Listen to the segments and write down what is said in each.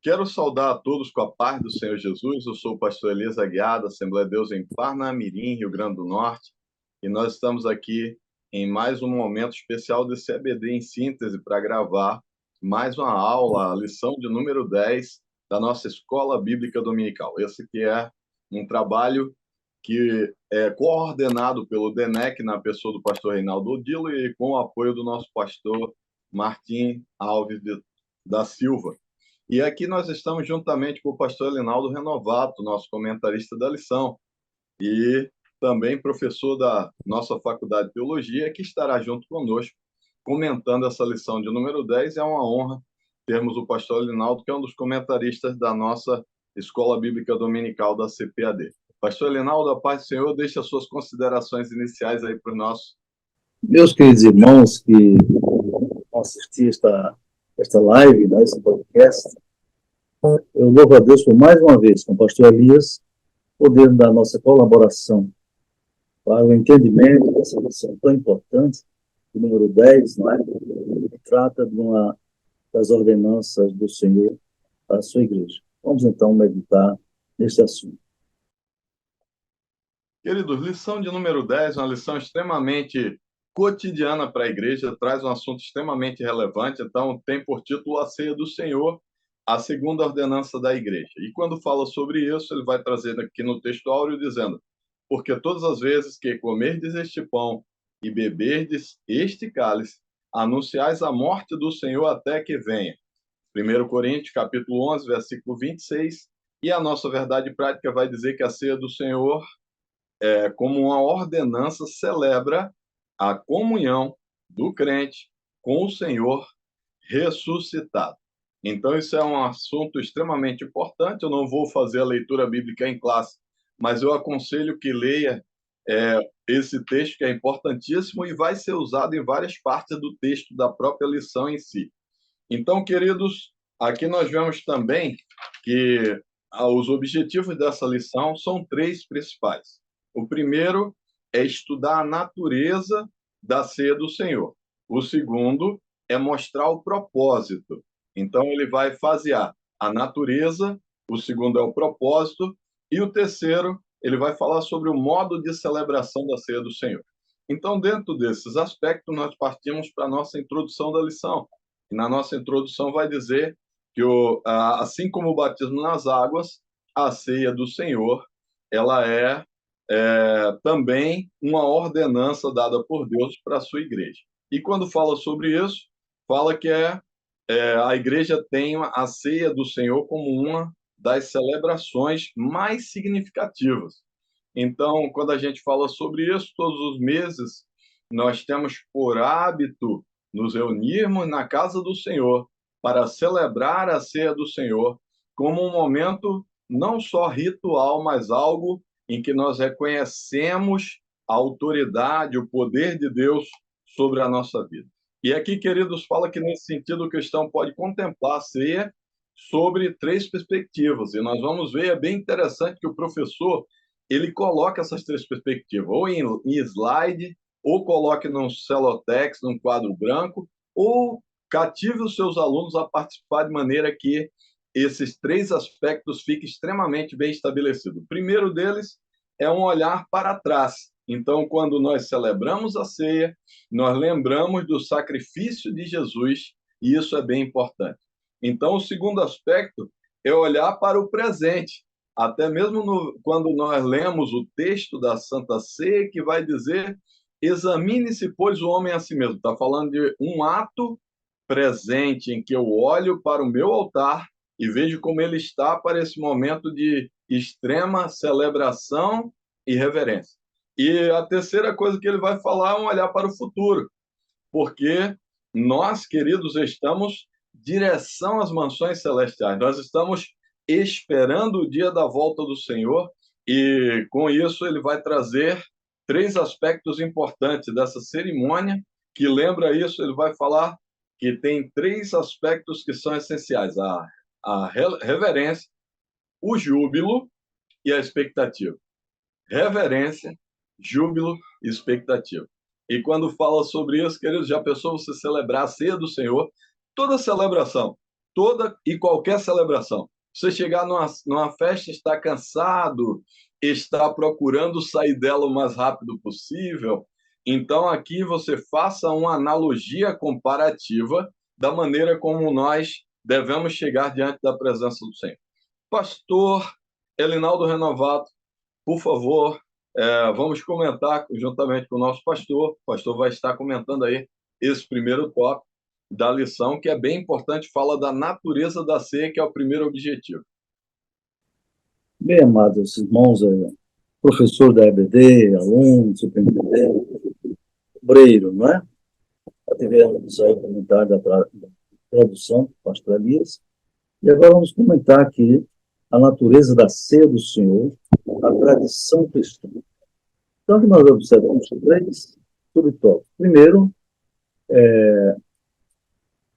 Quero saudar a todos com a paz do Senhor Jesus. Eu sou o pastor Elias Aguiar, da Assembleia de Deus em Parnamirim, Rio Grande do Norte, e nós estamos aqui em mais um momento especial desse EBD em síntese para gravar mais uma aula, a lição de número 10 da nossa Escola Bíblica Dominical. Esse que é um trabalho que é coordenado pelo DENEC, na pessoa do pastor Reinaldo Odilo, e com o apoio do nosso pastor Martim Alves da Silva. E aqui nós estamos juntamente com o pastor Elinaldo Renovato, nosso comentarista da lição, e também professor da nossa Faculdade de Teologia, que estará junto conosco comentando essa lição de número 10. É uma honra termos o pastor Elinaldo, que é um dos comentaristas da nossa Escola Bíblica Dominical da CPAD. Pastor Elinaldo, a paz do Senhor, deixe as suas considerações iniciais aí para o nosso. Meus queridos irmãos que vão assistir esta live, né, esse podcast, eu louvo a Deus por mais uma vez, com o pastor Elias, podendo dar nossa colaboração para o entendimento dessa lição tão importante, o número 10, não é? Que trata de uma das ordenanças do Senhor para a sua igreja. Vamos então meditar neste assunto. Queridos, lição de número 10, uma lição extremamente cotidiana para a igreja, traz um assunto extremamente relevante, então tem por título a ceia do Senhor, a segunda ordenança da igreja. E quando fala sobre isso, ele vai trazer aqui no texto áureo dizendo: porque todas as vezes que comerdes este pão e beberdes este cálice, anunciais a morte do Senhor até que venha. 1 Coríntios, capítulo 11, versículo 26, e a nossa verdade prática vai dizer que a ceia do Senhor, como uma ordenança, celebra a comunhão do crente com o Senhor ressuscitado. Então, isso é um assunto extremamente importante. Eu não vou fazer a leitura bíblica em classe, mas eu aconselho que leia esse texto, que é importantíssimo e vai ser usado em várias partes do texto da própria lição em si. Então, queridos, aqui nós vemos também que os objetivos dessa lição são três principais. O primeiro é estudar a natureza da ceia do Senhor. O segundo é mostrar o propósito. Então, ele vai fasear a natureza, o segundo é o propósito, e o terceiro, ele vai falar sobre o modo de celebração da ceia do Senhor. Então, dentro desses aspectos, nós partimos para a nossa introdução da lição. E na nossa introdução vai dizer que, assim como o batismo nas águas, a ceia do Senhor, ela também uma ordenança dada por Deus para a sua igreja. E quando fala sobre isso, fala que a igreja tem a ceia do Senhor como uma das celebrações mais significativas. Então, quando a gente fala sobre isso, todos os meses nós temos por hábito nos reunirmos na casa do Senhor para celebrar a ceia do Senhor como um momento não só ritual, mas algo em que nós reconhecemos a autoridade, o poder de Deus sobre a nossa vida. E aqui, queridos, fala que nesse sentido o cristão pode contemplar a ceia sobre três perspectivas. E nós vamos ver, é bem interessante que o professor ele coloca essas três perspectivas, ou em slide, ou coloque num celotex, num quadro branco, ou cative os seus alunos a participar de maneira que esses três aspectos fiquem extremamente bem estabelecidos. O primeiro deles é um olhar para trás. Então, quando nós celebramos a ceia, nós lembramos do sacrifício de Jesus, e isso é bem importante. Então, o segundo aspecto é olhar para o presente. Até mesmo quando nós lemos o texto da Santa Ceia, que vai dizer: examine-se, pois, o homem a si mesmo. Está falando de um ato presente em que eu olho para o meu altar e vejo como ele está para esse momento de extrema celebração e reverência. E a terceira coisa que ele vai falar é um olhar para o futuro, porque nós, queridos, estamos direção às mansões celestiais. Nós estamos esperando o dia da volta do Senhor, e com isso ele vai trazer três aspectos importantes dessa cerimônia, que lembra isso, ele vai falar que tem três aspectos que são essenciais: a reverência, o júbilo e a expectativa. Reverência, júbilo e expectativa. E quando fala sobre isso, queridos, já pensou você celebrar a ceia do Senhor? Toda celebração toda e qualquer celebração. Você chegar numa festa, está cansado, está procurando sair dela o mais rápido possível. Então, aqui você faça uma analogia comparativa da maneira como nós devemos chegar diante da presença do Senhor. Pastor Elinaldo Renovato, por favor, vamos comentar juntamente com o nosso pastor. O pastor vai estar comentando aí esse primeiro tópico da lição, que é bem importante, fala da natureza da ceia, que é o primeiro objetivo. Bem, amados irmãos, professor da EBD, aluno, superintendente, obreiro, não é? Tivemos aí o comentário da tradução, pastor Elias, e agora vamos comentar aqui a natureza da ceia do Senhor, a tradição cristã. Então, aqui nós observamos três subtópicos.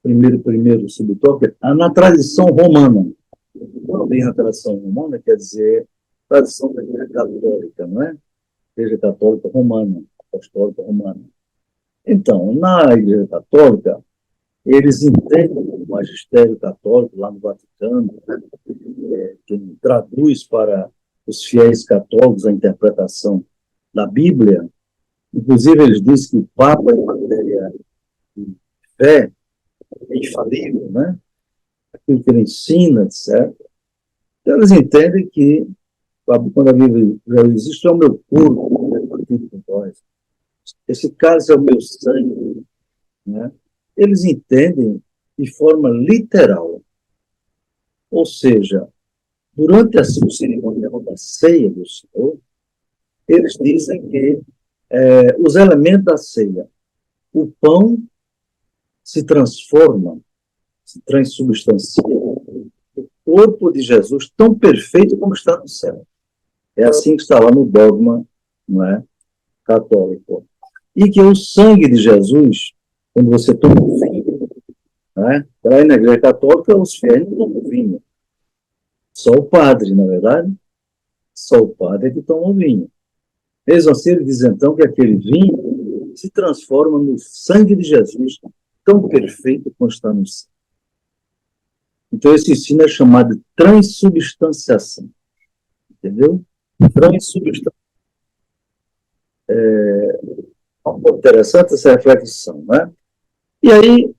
Primeiro subtópico é na tradição romana. Quando vem a tradição romana, quer dizer tradição da Igreja Católica, não é? Igreja Católica Romana, Apostólica Romana. Então, na Igreja Católica, eles entendem o magistério católico lá no Vaticano, né, que traduz para os fiéis católicos a interpretação da Bíblia. Inclusive, eles dizem que o Papa, em matéria de fé, é infalível, né? Aquilo que ele ensina, etc. Então, eles entendem que, quando a Bíblia já existe, é o meu corpo, que é partido por vós. Esse cálice é o meu sangue, né? Eles entendem de forma literal. Ou seja, durante a cerimonial da ceia do Senhor, eles dizem que os elementos da ceia, o pão se transforma, se transubstancia, o corpo de Jesus tão perfeito como está no céu. É assim que está lá no dogma, não é, católico. E que o sangue de Jesus, quando você toma o vinho, né, aí na Igreja Católica os fiéis não tomam vinho. Só o padre, na verdade, só o padre é que toma o vinho. Mesmo assim, ele diz então que aquele vinho se transforma no sangue de Jesus, tão perfeito como está no céu. Então, esse ensino é chamado de transubstanciação. Entendeu? Transubstanciação. Interessante essa reflexão, né? E aí,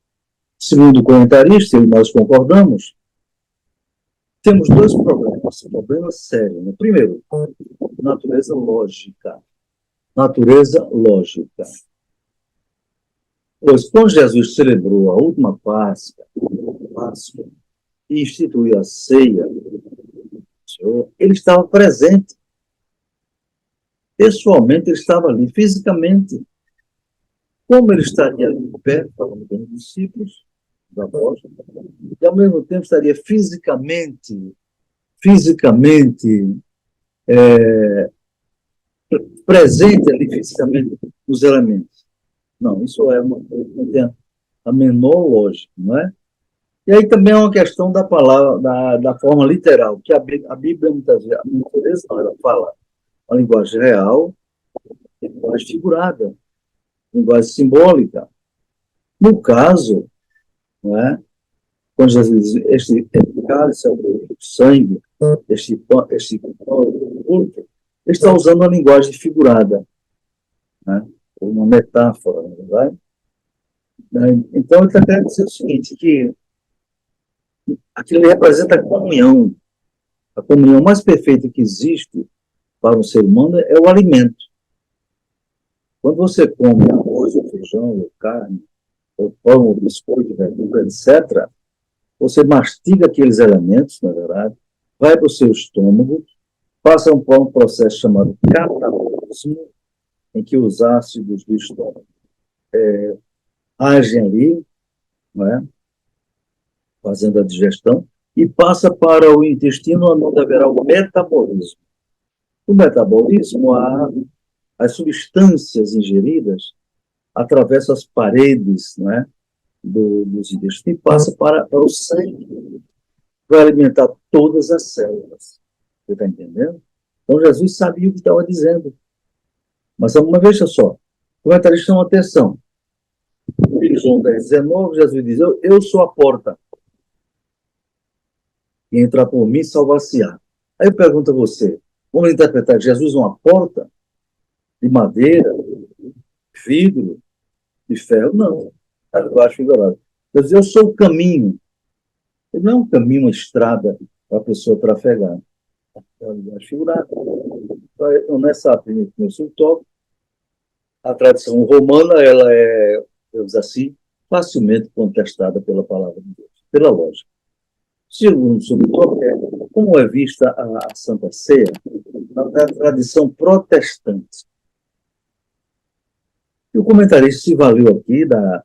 segundo o comentarista, e nós concordamos, temos dois problemas sérios. Né? Primeiro, natureza lógica. Natureza lógica. Pois, quando Jesus celebrou a última Páscoa, e instituiu a ceia, ele estava presente. Pessoalmente, ele estava ali, fisicamente. Como ele estaria ali perto, falando com os discípulos, da apóstolo, e ao mesmo tempo estaria fisicamente presente ali fisicamente nos elementos. Não, isso não tem a menor lógica, não é? E aí também é uma questão da palavra, da forma literal, que a Bíblia muitas vezes não, ela fala uma linguagem real, linguagem figurada, linguagem simbólica. No caso, não é? Quando Jesus diz, este cálice é o meu sangue, este corpo, ele está usando uma linguagem figurada, né? Uma metáfora, não é verdade? Então, ele está querendo dizer o seguinte, que aquilo representa a comunhão mais perfeita que existe para um ser humano é o alimento. Quando você come arroz, ou feijão, ou carne, ou pão, ou biscoito, verdura, etc., você mastiga aqueles elementos, na verdade, vai para o seu estômago, passa por um processo chamado catabolismo, em que os ácidos do estômago agem ali, não é? Fazendo a digestão, e passa para o intestino, onde haverá o metabolismo. O metabolismo, as substâncias ingeridas atravessam as paredes, não é? dos intestinos e passa para o sangue, vai alimentar todas as células. Você está entendendo? Então, Jesus sabia o que estava dizendo. Mas, veja só, o comentarista chama atenção. Em João 10, 19, Jesus diz, eu sou a porta. e entrar por mim, salvar-se-á. Aí eu pergunto a você, vamos interpretar Jesus uma porta de madeira, vidro, de ferro? Não. Eu acho figurado. Quer dizer, eu sou o caminho. Ele não é um caminho, uma estrada para a pessoa trafegar. Eu acho figurado. Então, nessa primeira tópico, a tradição romana, ela é, digamos assim, facilmente contestada pela palavra de Deus, pela lógica. Segundo subtópico é como é vista a Santa Ceia na tradição protestante. E o comentarista se valeu aqui da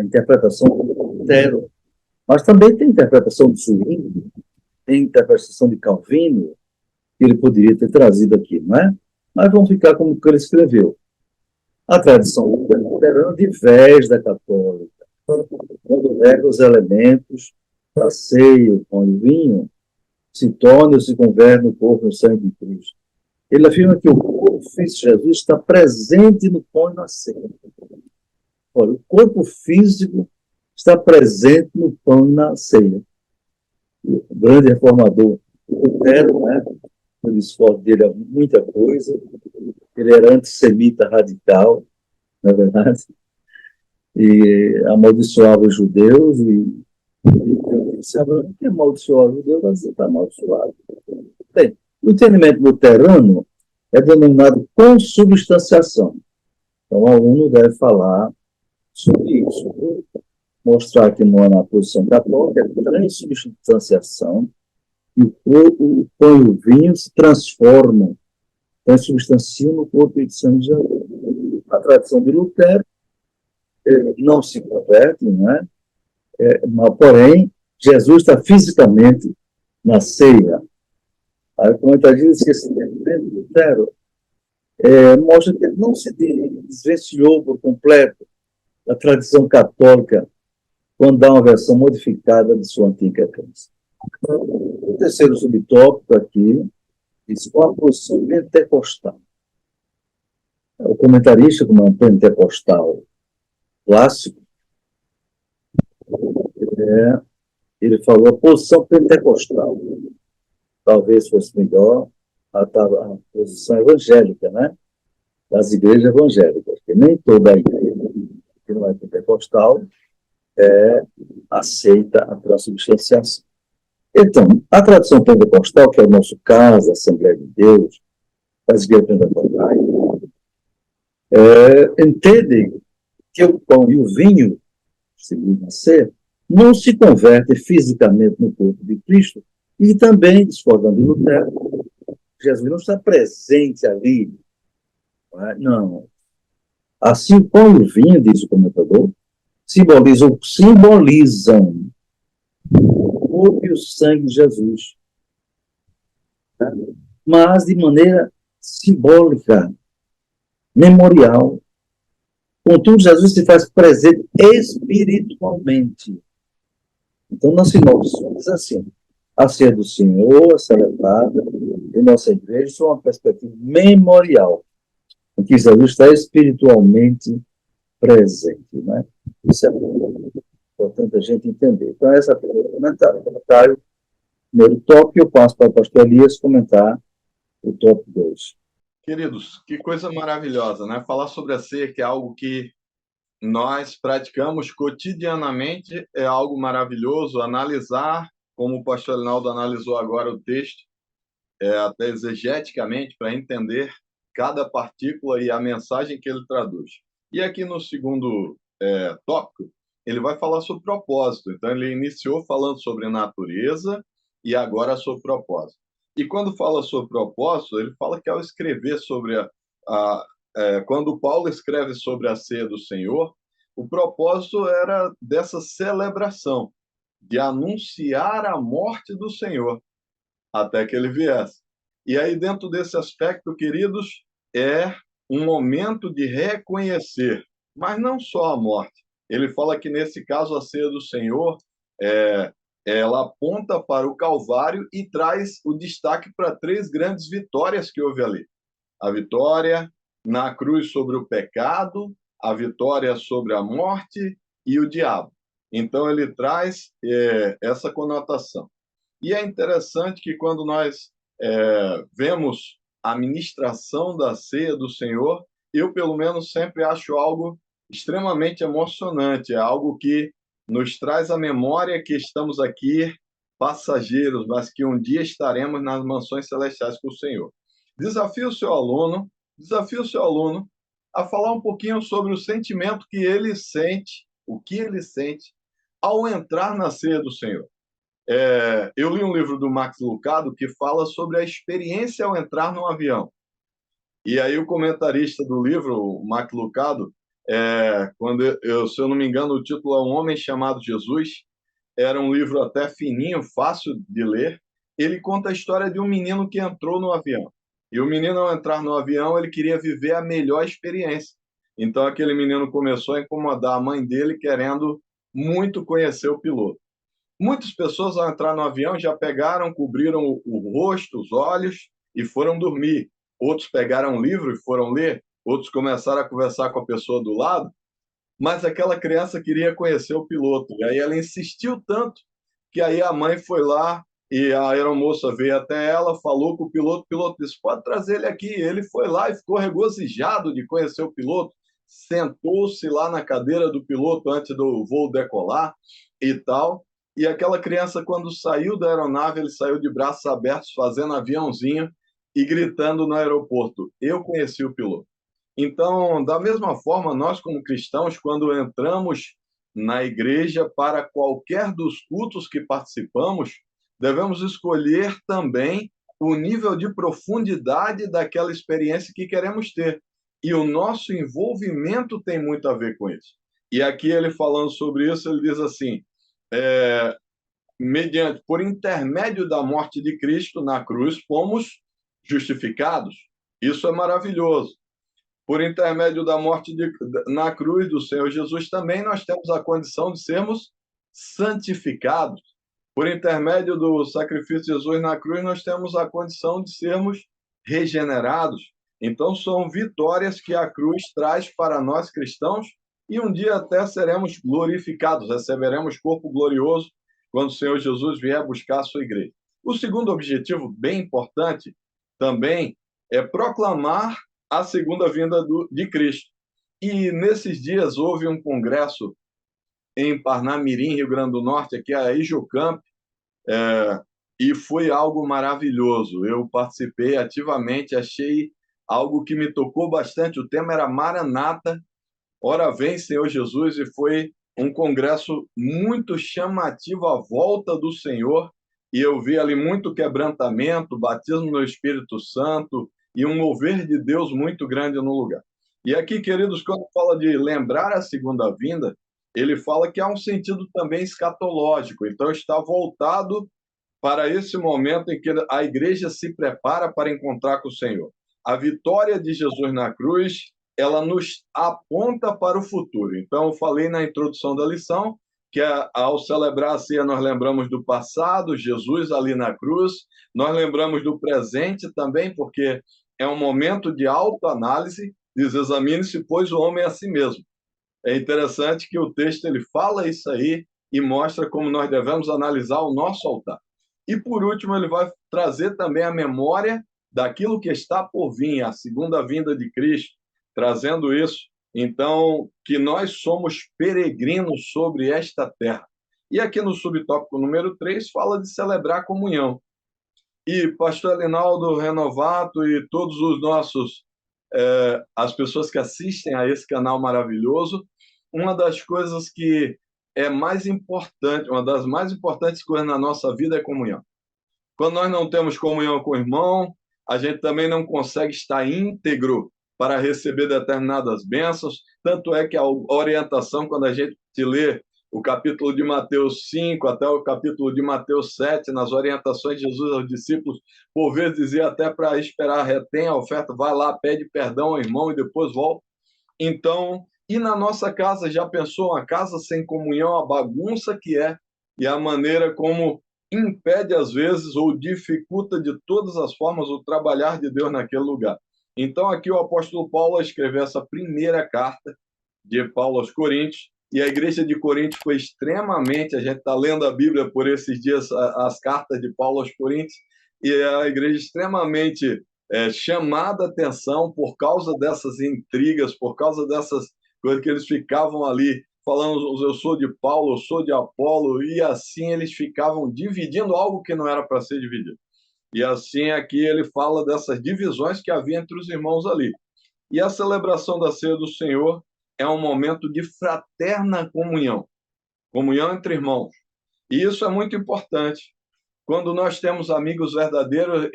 interpretação do Lutero, mas também tem interpretação de Zwingli, tem interpretação de Calvino, que ele poderia ter trazido aqui, não é? Mas vamos ficar como que ele escreveu. A tradição luterana diverge da católica. Quando rega os elementos da ceia, o pão e o vinho, se torna ou se converte no corpo e no sangue de Cristo. Ele afirma que o corpo físico de Jesus está presente no pão e na ceia. Olha, o corpo físico está presente no pão e na ceia. O grande reformador Lutero, né? O discurso dele é muita coisa. Ele era antissemita radical, na é verdade, e amaldiçoava os judeus. E eu disse, Abraão, que amaldiçoar os judeus? Você está amaldiçoado. Bem, o entendimento luterano é denominado consubstanciação. Então, o aluno deve falar sobre isso. Vou mostrar que não é na posição católica, é transubstanciação, e o pão e o vinho se transformam, transubstanciam no corpo e sangue de Jesus. A tradição de Lutero não se converte, não é? Mas, porém, Jesus está fisicamente na ceia. Aí o comentarista diz que esse entendimento de Lutero mostra que ele não se desvencilhou por completo da tradição católica quando dá uma versão modificada de sua antiga crença. O terceiro subtópico aqui diz qual a posição pentecostal. O comentarista, como é um pentecostal clássico, ele falou a posição pentecostal. Talvez fosse melhor a posição evangélica, né? Das igrejas evangélicas, porque nem toda a igreja que não é pentecostal aceita a transubstanciação. Então, a tradição pentecostal, que é o nosso caso, a Assembleia de Deus, as igrejas pentecostais, entendem que o pão e o vinho, segundo a ceia, não se convertem fisicamente no corpo de Cristo e também, discordando de Lutero, Jesus não está presente ali. Não. Assim, o pão e o vinho, diz o comentador, simbolizam o corpo e o sangue de Jesus. Mas de maneira simbólica, memorial. Contudo, Jesus se faz presente espiritualmente. Então, na sinopse, diz assim: a ceia do Senhor é celebrada em nossa igreja sob uma perspectiva memorial, em que Jesus está espiritualmente presente. Né? Isso é importante a gente entender. Então, esse é o primeiro comentário. Primeiro tópico, eu passo para o pastor Elias comentar o tópico 2. Queridos, que coisa maravilhosa, né? Falar sobre a ceia, que é algo que nós praticamos cotidianamente, é algo maravilhoso. Analisar, como o pastor Linaldo analisou agora o texto, até exegeticamente, para entender cada partícula e a mensagem que ele traduz. E aqui no segundo tópico, ele vai falar sobre propósito. Então, ele iniciou falando sobre natureza e agora sobre propósito. E quando fala sobre propósito, ele fala que ao escrever sobre quando Paulo escreve sobre a ceia do Senhor, o propósito era dessa celebração, de anunciar a morte do Senhor até que ele viesse. E aí, dentro desse aspecto, queridos, é um momento de reconhecer, mas não só a morte. Ele fala que, nesse caso, a ceia do Senhor, ela aponta para o Calvário e traz o destaque para 3 grandes vitórias que houve ali. A vitória na cruz sobre o pecado, a vitória sobre a morte e o diabo. Então, ele traz essa conotação. E é interessante que quando nós vemos a ministração da ceia do Senhor, eu, pelo menos, sempre acho algo extremamente emocionante, é algo que nos traz à memória que estamos aqui passageiros, mas que um dia estaremos nas mansões celestiais com o Senhor. Desafio o seu aluno a falar um pouquinho sobre o sentimento que ele sente, o que ele sente ao entrar na ceia do Senhor. Eu li um livro do Max Lucado que fala sobre a experiência ao entrar num avião. E aí o comentarista do livro, o Max Lucado, se eu não me engano, o título é Um Homem Chamado Jesus, era um livro até fininho, fácil de ler. Ele conta a história de um menino que entrou no avião. E o menino, ao entrar no avião, ele queria viver a melhor experiência. Então, aquele menino começou a incomodar a mãe dele, querendo muito conhecer o piloto. Muitas pessoas, ao entrar no avião, já pegaram, cobriram o rosto, os olhos e foram dormir. Outros pegaram um livro e foram ler. Outros começaram a conversar com a pessoa do lado. Mas aquela criança queria conhecer o piloto. E aí ela insistiu tanto que aí a mãe foi lá e a aeromoça veio até ela, falou com o piloto disse, pode trazer ele aqui. Ele foi lá e ficou regozijado de conhecer o piloto, sentou-se lá na cadeira do piloto antes do voo decolar e tal. E aquela criança, quando saiu da aeronave, ele saiu de braços abertos, fazendo aviãozinho e gritando no aeroporto, eu conheci o piloto. Então, da mesma forma, nós como cristãos, quando entramos na igreja para qualquer dos cultos que participamos, devemos escolher também o nível de profundidade daquela experiência que queremos ter. E o nosso envolvimento tem muito a ver com isso. E aqui ele falando sobre isso, ele diz assim, por intermédio da morte de Cristo na cruz, fomos justificados. Isso é maravilhoso. Por intermédio da morte na cruz do Senhor Jesus, também nós temos a condição de sermos santificados. Por intermédio do sacrifício de Jesus na cruz, nós temos a condição de sermos regenerados. Então, são vitórias que a cruz traz para nós cristãos e um dia até seremos glorificados, receberemos corpo glorioso quando o Senhor Jesus vier buscar a sua igreja. O segundo objetivo, bem importante, também é proclamar a segunda vinda de Cristo. E nesses dias houve um congresso em Parnamirim, Rio Grande do Norte, aqui a Ijocamp, e foi algo maravilhoso. Eu participei ativamente, achei algo que me tocou bastante. O tema era Maranata, ora vem Senhor Jesus, e foi um congresso muito chamativo à volta do Senhor, e eu vi ali muito quebrantamento, batismo no Espírito Santo, e um mover de Deus muito grande no lugar. E aqui, queridos, quando fala de lembrar a segunda vinda, ele fala que há um sentido também escatológico, então está voltado para esse momento em que a igreja se prepara para encontrar com o Senhor. A vitória de Jesus na cruz, ela nos aponta para o futuro. Então, eu falei na introdução da lição que ao celebrar a ceia nós lembramos do passado, Jesus ali na cruz, nós lembramos do presente também, porque é um momento de autoanálise, diz, examine-se, pois, o homem a si mesmo. É interessante que o texto ele fala isso aí e mostra como nós devemos analisar o nosso altar. E, por último, ele vai trazer também a memória daquilo que está por vir, a segunda vinda de Cristo, trazendo isso. Então, que nós somos peregrinos sobre esta terra. E aqui no subtópico número 3, fala de celebrar a comunhão. E pastor Linaldo Renovato e todos os nossos, as pessoas que assistem a esse canal maravilhoso, uma das coisas que é mais importante, uma das mais importantes coisas na nossa vida é comunhão. Quando nós não temos comunhão com o irmão, a gente também não consegue estar íntegro para receber determinadas bênçãos. Tanto é que a orientação, quando a gente lê o capítulo de Mateus 5 até o capítulo de Mateus 7, nas orientações de Jesus aos discípulos, por vezes dizia até para esperar, retém a oferta, vai lá, pede perdão ao irmão e depois volta. Então, e na nossa casa, já pensou uma casa sem comunhão, a bagunça que é, e a maneira como impede às vezes ou dificulta de todas as formas o trabalhar de Deus naquele lugar. Então aqui o apóstolo Paulo escreveu essa primeira carta de Paulo aos Coríntios, e a igreja de Corinto foi extremamente, a gente está lendo a Bíblia por esses dias, as cartas de Paulo aos Coríntios, e a igreja extremamente chamada a atenção por causa dessas intrigas, por causa dessas coisas que eles ficavam ali falando, eu sou de Paulo, eu sou de Apolo, e assim eles ficavam dividindo algo que não era para ser dividido. E assim aqui ele fala dessas divisões que havia entre os irmãos ali. E a celebração da ceia do Senhor é um momento de fraterna comunhão, comunhão entre irmãos. E isso é muito importante. Quando nós temos amigos verdadeiros,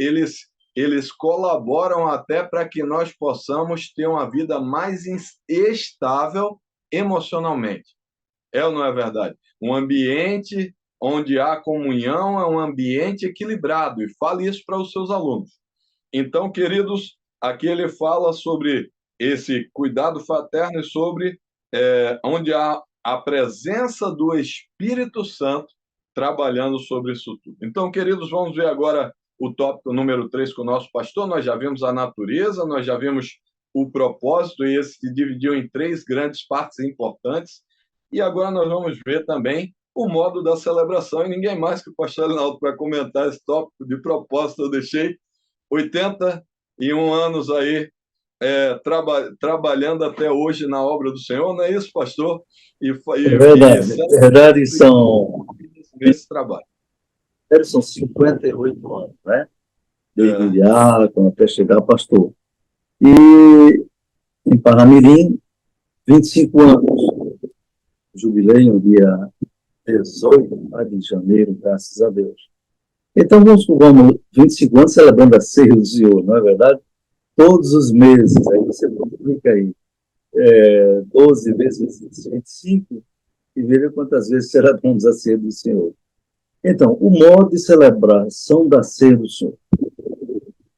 eles colaboram até para que nós possamos ter uma vida mais estável emocionalmente. É ou não é verdade? Um ambiente onde há comunhão é um ambiente equilibrado, e fale isso para os seus alunos. Então, queridos, aqui ele fala sobre esse cuidado fraterno e sobre onde há a presença do Espírito Santo trabalhando sobre isso tudo. Então, queridos, vamos ver agora o tópico número 3 com o nosso pastor. Nós já vimos a natureza, nós já vimos o propósito, e esse se dividiu em 3 grandes partes importantes. E agora nós vamos ver também o modo da celebração, e ninguém mais que o pastor Linaldo para comentar esse tópico. De propósito, eu deixei 81 anos aí trabalhando até hoje na obra do Senhor, não é isso, pastor? É verdade, é verdade, nesse trabalho. São 58 anos, né? Desde diácono até chegar pastor. E em Parnamirim, 25 anos. Jubilei no dia 18 de janeiro, graças a Deus. Então, vamos 25 anos celebrando a ceia do Senhor, não é verdade? Todos os meses, aí você multiplica aí, 12 vezes 25, e veja quantas vezes celebramos a ceia do Senhor. Então, o modo de celebração da ceia do Senhor.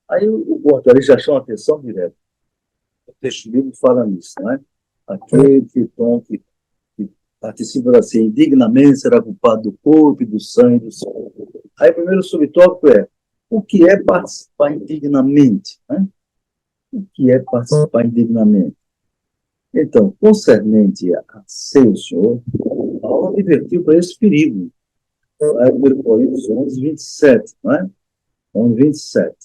Aí o português já chama atenção direta. O texto bíblico fala nisso, não é? Aquele que participa da ceia indignamente será culpado do corpo e do sangue do Senhor. Aí o primeiro subtópico é: o que é participar indignamente? Né? O que é participar indignamente? Então, concernente a ceia do Senhor, a aula advertiu para esse perigo. É 1 Coríntios 11, 27, não é? 11, 27.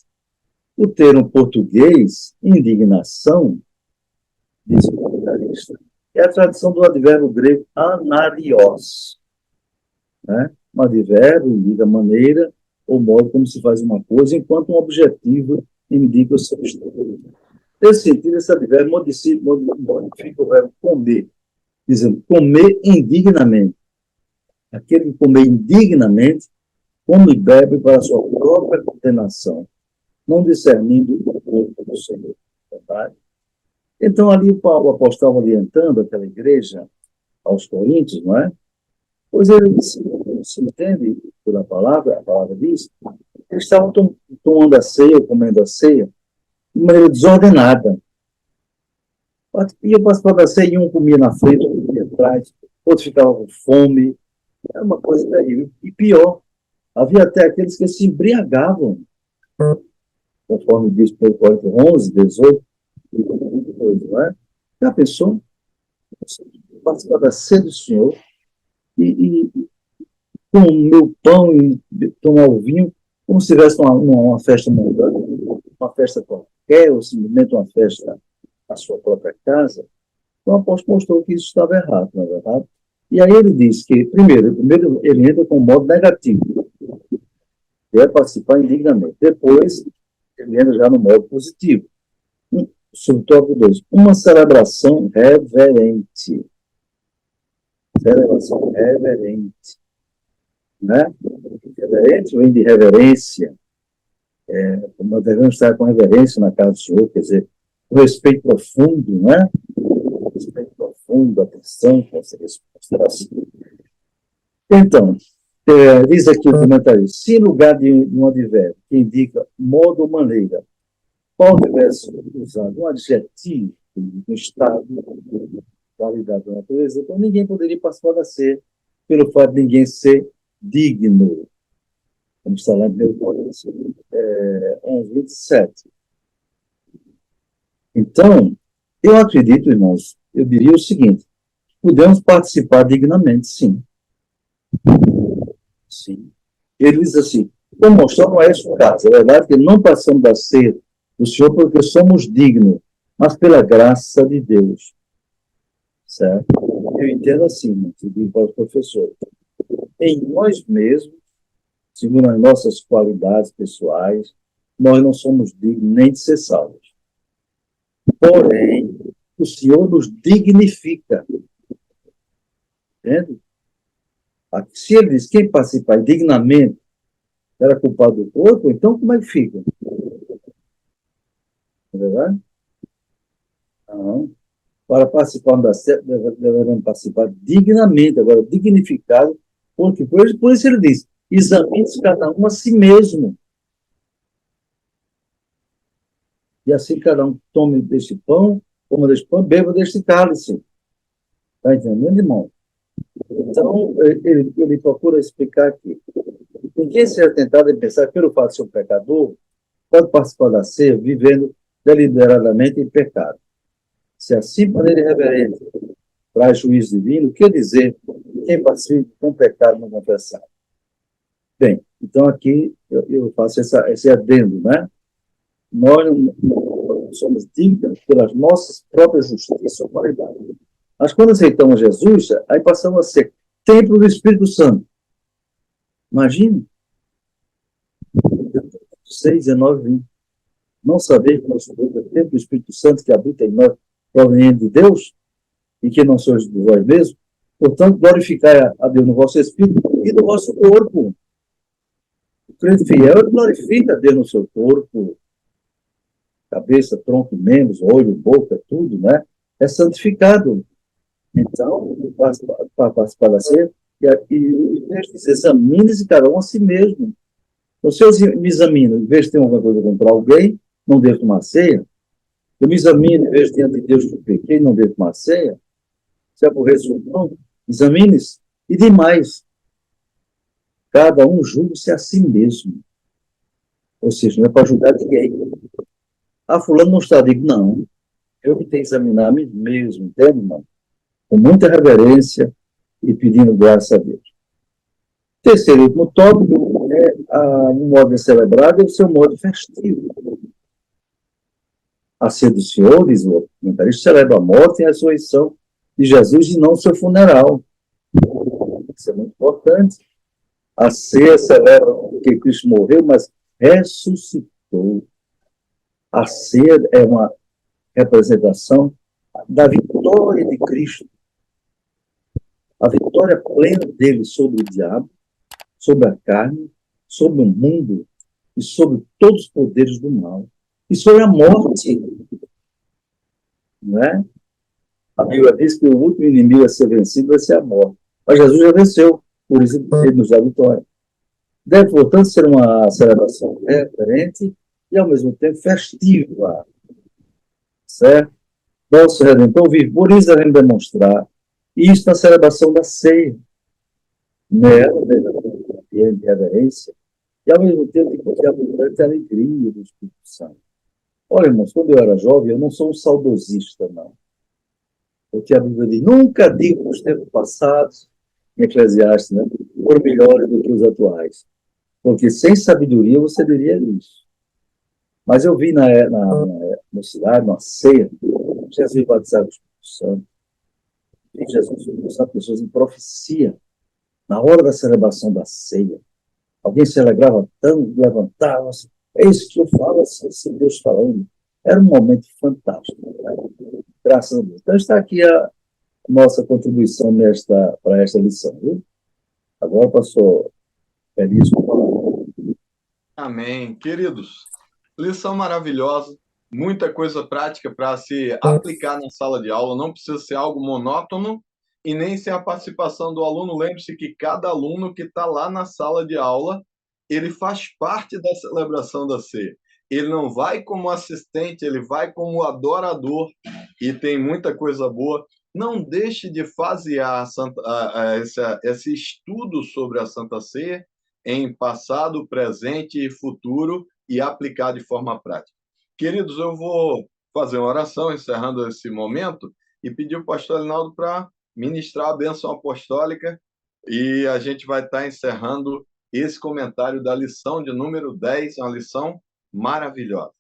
O termo português, indignação, diz o comentarista, é a tradução do advérbio grego anarios. Né? Um advérbio indica a maneira ou modo como se faz uma coisa, enquanto um objetivo indica o seu estado. Nesse sentido, esse advérbio modifica o verbo comer, dizendo comer indignamente. Aquele que comer indignamente, come e bebe para a sua própria condenação, não discernindo o corpo do Senhor. Verdade? Então, ali o apóstolo estava orientando aquela igreja aos Coríntios, não é? Pois ele se entende pela palavra, a palavra diz, eles estavam tomando a ceia, comendo a ceia, de maneira desordenada. Ia participar da ceia, um comia na frente, outro comia atrás, outro ficava com fome. Era uma coisa terrível. E pior, havia até aqueles que se embriagavam, conforme diz pelo Coríntios 11, 18, e 22, não é? Já pensou? Participar da ceia do Senhor e comer o pão e tomar o vinho como se tivesse uma festa mundana, uma festa qualquer, ou simplesmente uma festa na sua própria casa. Então, o apóstolo mostrou que isso estava errado, não é verdade? E aí ele diz que, primeiro ele entra com um modo negativo, que é participar indignamente. Depois, ele entra já no modo positivo. Subtópico 2. Uma celebração reverente. Celebração reverente. Né? Reverente vem de reverência. Nós devemos estar com reverência na casa do Senhor, quer dizer, com respeito profundo, né? Respeito profundo, atenção, consideração. Então, diz aqui o comentário: se em lugar de um advérbio que indica modo ou maneira, Paulo tivesse usado um adjetivo, um estado, qualidade da natureza, então ninguém poderia participar da ceia pelo fato de ninguém ser digno. Como está lá em 1 Coríntios 11, 27. Então, eu acredito, irmãos, eu diria o seguinte: podemos participar dignamente, sim. Sim. Ele diz assim, como mostrou, não é esse o caso. É verdade que não passamos da ceia do Senhor porque somos dignos, mas pela graça de Deus. Certo? Eu entendo assim, né, que digo para os professores. Em nós mesmos, segundo as nossas qualidades pessoais, nós não somos dignos nem de ser salvos. Porém, o Senhor nos dignifica. Entende? Se ele diz quem participar dignamente era culpado do corpo, então como é que fica? Não é verdade? Não. Para participar da ceia, deverão participar dignamente, agora dignificado, porque por isso ele diz, examine-se cada um a si mesmo. E assim cada um tome deste pão, coma deste pão, beba deste cálice. Está entendendo, irmão? Então, ele procura explicar aqui. Ninguém seja tentado em pensar, pelo fato de ser um pecador, pode participar da ceia vivendo deliberadamente em pecado. Se assim, de maneira irreverente, traz juízo divino, o que dizer quem participa com pecado não confessado? Bem, então aqui eu faço esse adendo, né? Nós não somos dignos pelas nossas próprias justiças ou qualidade. Mas quando aceitamos Jesus, aí passamos a ser templo do Espírito Santo. Imagine, 6, 19, 20. Não saber que nosso corpo é templo do Espírito Santo que habita em nós, proveniente de Deus, e que não sois de vós mesmos. Portanto, glorificai a Deus no vosso espírito e no vosso corpo. O crente fiel glorifica a Deus no seu corpo, cabeça, tronco, membros, olho, boca, tudo, né? É santificado. Então, para participar da ceia, e o texto diz, examine-se cada um a si mesmo. Então, se eu me examino, em vez de ter alguma coisa contra alguém, não devo tomar ceia. Eu me examino, em vez de diante de Deus que eu pequei, não devo tomar ceia. Se aborreço ou não, examine-se. E demais, cada um julgue-se a si mesmo. Ou seja, não é para julgar ninguém. Ah, fulano não está, digo, não. Eu que tenho que examinar a mim mesmo, entende, irmão? Com muita reverência e pedindo graça a Deus. Terceiro e último tópico é um modo de celebrar deve ser um modo festivo. A ceia do Senhor, diz o comentarista, celebra a morte e a ressurreição de Jesus e não o seu funeral. Isso é muito importante. A ceia celebra que Cristo morreu, mas ressuscitou. A ceia é uma representação da vitória de Cristo. A vitória plena dele sobre o diabo, sobre a carne, sobre o mundo e sobre todos os poderes do mal. E sobre a morte. Não é? A Bíblia diz que o último inimigo a ser vencido vai ser a morte. Mas Jesus já venceu, por isso ele nos dá a vitória. Deve, portanto, ser uma celebração reverente e, ao mesmo tempo, festiva. Certo? Nosso Redentor vive. Por isso devemos demonstrar isso na celebração da ceia. Nela, de reverência, e, ao mesmo tempo, de abundante alegria do Espírito Santo. Olha, irmãos, quando eu era jovem, eu não sou um saudosista, não. Porque a Bíblia diz, nunca digo os tempos passados, em Eclesiastes, né, por melhores do que os atuais. Porque sem sabedoria você diria isso. Mas eu vi na cidade, numa ceia, Jesus batizado do Espírito Santo. E Jesus usava pessoas em profecia. Na hora da celebração da ceia, alguém se alegrava tanto, levantava assim, é isso que eu falo, assim, Deus falando. Era um momento fantástico. Né? Graças a Deus. Então está aqui a nossa contribuição para esta lição. Viu? Agora, pastor Feliz, por falar. Amém. Queridos, lição maravilhosa, muita coisa prática para se aplicar na sala de aula, não precisa ser algo monótono e nem ser a participação do aluno. Lembre-se que cada aluno que está lá na sala de aula, ele faz parte da celebração da ceia. Ele não vai como assistente, ele vai como adorador e tem muita coisa boa. Não deixe de fasear esse estudo sobre a Santa Ceia em passado, presente e futuro e aplicar de forma prática. Queridos, eu vou fazer uma oração encerrando esse momento e pedir ao pastor Alinaldo para ministrar a bênção apostólica e a gente vai estar encerrando esse comentário da lição de número 10, uma lição maravilhosa.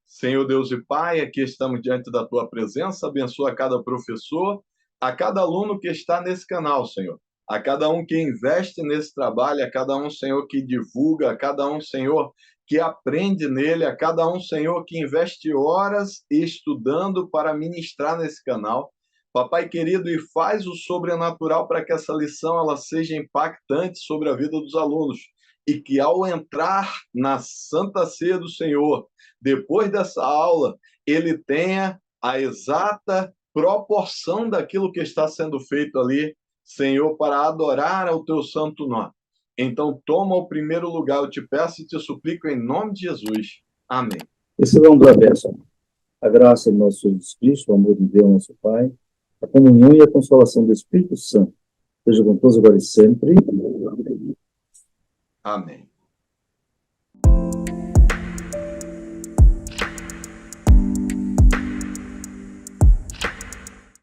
Senhor Deus e Pai, aqui estamos diante da Tua presença, abençoa cada professor, a cada aluno que está nesse canal, Senhor, a cada um que investe nesse trabalho, a cada um, Senhor, que divulga, a cada um, Senhor, que aprende nele, a cada um, Senhor, que investe horas estudando para ministrar nesse canal. Papai querido, e faz o sobrenatural para que essa lição ela seja impactante sobre a vida dos alunos e que ao entrar na Santa Ceia do Senhor, depois dessa aula, ele tenha a exata proporção daquilo que está sendo feito ali, Senhor, para adorar ao teu santo nome. Então, toma o primeiro lugar, eu te peço e te suplico em nome de Jesus. Amém. Recebamos a bênção. A graça do nosso Jesus Cristo, o amor de Deus, nosso Pai, a comunhão e a consolação do Espírito Santo, seja com todos agora e sempre. Amém.